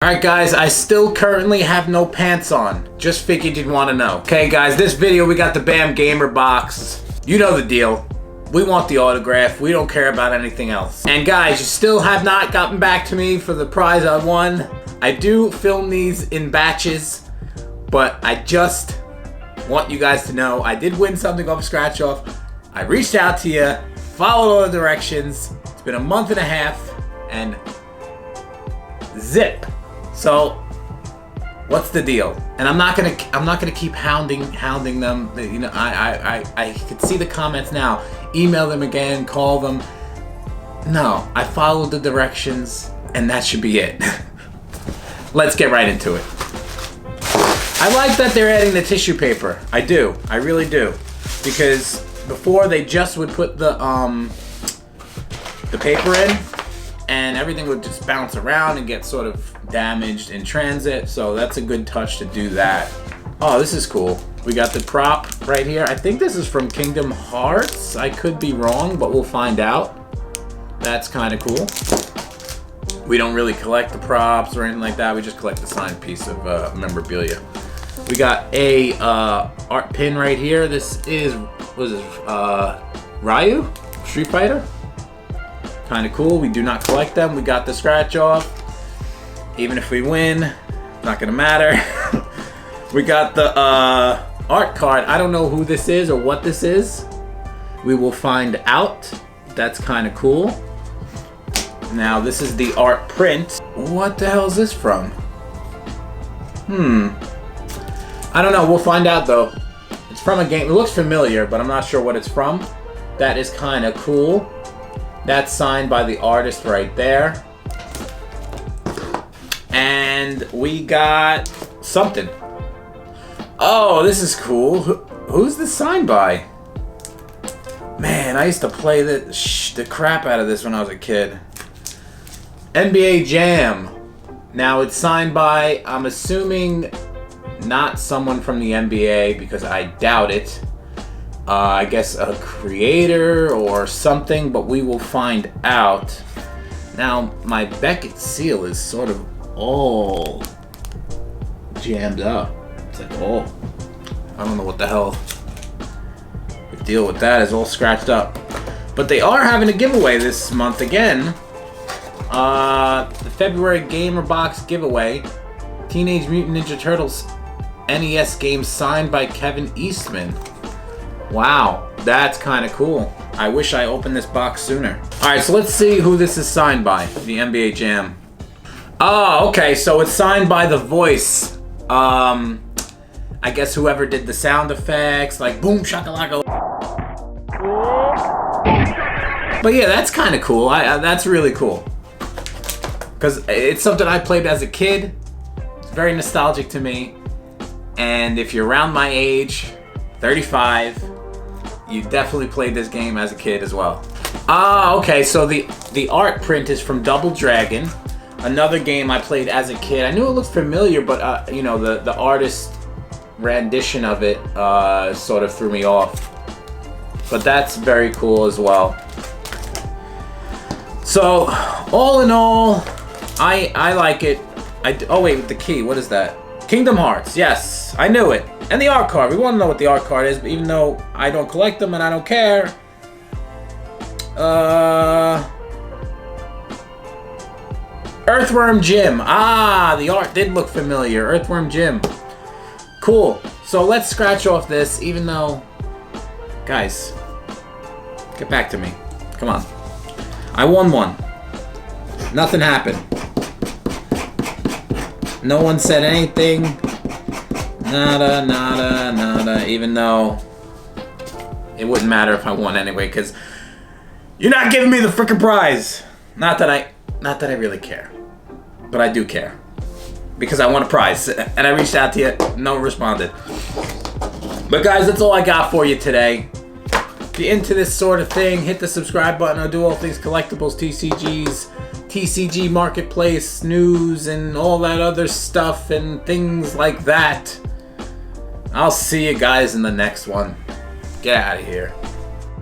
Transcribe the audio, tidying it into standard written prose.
Alright guys, I still currently have no pants on. Just figured you'd want to know. Okay guys, this video we got the BAM Gamer box. You know the deal. We want the autograph. We don't care about anything else. And guys, you still have not gotten back to me for the prize I won. I do film these in batches, but I just want you guys to know I did win something off Scratch Off. I reached out to you, followed all the directions. It's been a month and a half, and zip. So, what's the deal? And I'm not gonna keep hounding them. You know, I can see the comments now. Email them again, call them. No, I followed the directions, and that should be it. Let's get right into it. I like that they're adding the tissue paper. I do. I really do, because before they just would put the paper in, and everything would just bounce around and get sort of damaged in transit. So that's a good touch to do that. Oh, this is cool. We got the prop right here. I think this is from Kingdom Hearts. I could be wrong, but we'll find out. That's kind of cool. We don't really collect the props or anything like that. We just collect the signed piece of memorabilia. We got a art pin right here. This is, what is this, Ryu? Street Fighter? Kind of cool. We do not collect them. We got the scratch off. Even if we win, not gonna matter. We got the art card. I don't know who this is or what this is. We will find out. That's kind of cool. Now this is the art print. What the hell is this from? I don't know. We'll find out though. It's from a game. It looks familiar, but I'm not sure what it's from. That is kind of cool. That's signed by the artist right there. And we got something. Oh, this is cool. Who's this signed by? Man, I used to play the crap out of this when I was a kid. NBA Jam. Now it's signed by, I'm assuming, not someone from the NBA, because I doubt it. I guess a creator or something, but we will find out. Now, my Beckett seal is sort of all jammed up. It's like, oh, I don't know what the hell the deal with that is, all scratched up. But they are having a giveaway this month again. The February Gamer Box giveaway. Teenage Mutant Ninja Turtles NES game signed by Kevin Eastman. Wow, that's kind of cool. I wish I opened this box sooner. Alright, so let's see who this is signed by. The NBA Jam. Oh, okay, so it's signed by the voice. I guess whoever did the sound effects, like boom shakalaka. But yeah, that's kind of cool. That's really cool. Because it's something I played as a kid. It's very nostalgic to me. And if you're around my age, 35, you definitely played this game as a kid as well. Ah, okay, so the art print is from Double Dragon, another game I played as a kid. I knew it looked familiar, but you know, the artist rendition of it sort of threw me off. But that's very cool as well. So, all in all, I like it. Oh wait, with the key, what is that? Kingdom Hearts, yes, I knew it. And the art card, we want to know what the art card is, but even though I don't collect them and I don't care. Earthworm Jim. Ah, the art did look familiar. Earthworm Jim. Cool. So let's scratch off this, even though... Guys, get back to me. Come on. I won one. Nothing happened. No one said anything. Nada, nada, nada. Even though it wouldn't matter if I won anyway, because you're not giving me the frickin' prize. Not that I really care, but I do care because I want a prize, and I reached out to you. No one responded. But guys, that's all I got for you today. If you're into this sort of thing, hit the subscribe button. I do all things collectibles, TCGs. TCG Marketplace news and all that other stuff and things like that. I'll see you guys in the next one. Get out of here.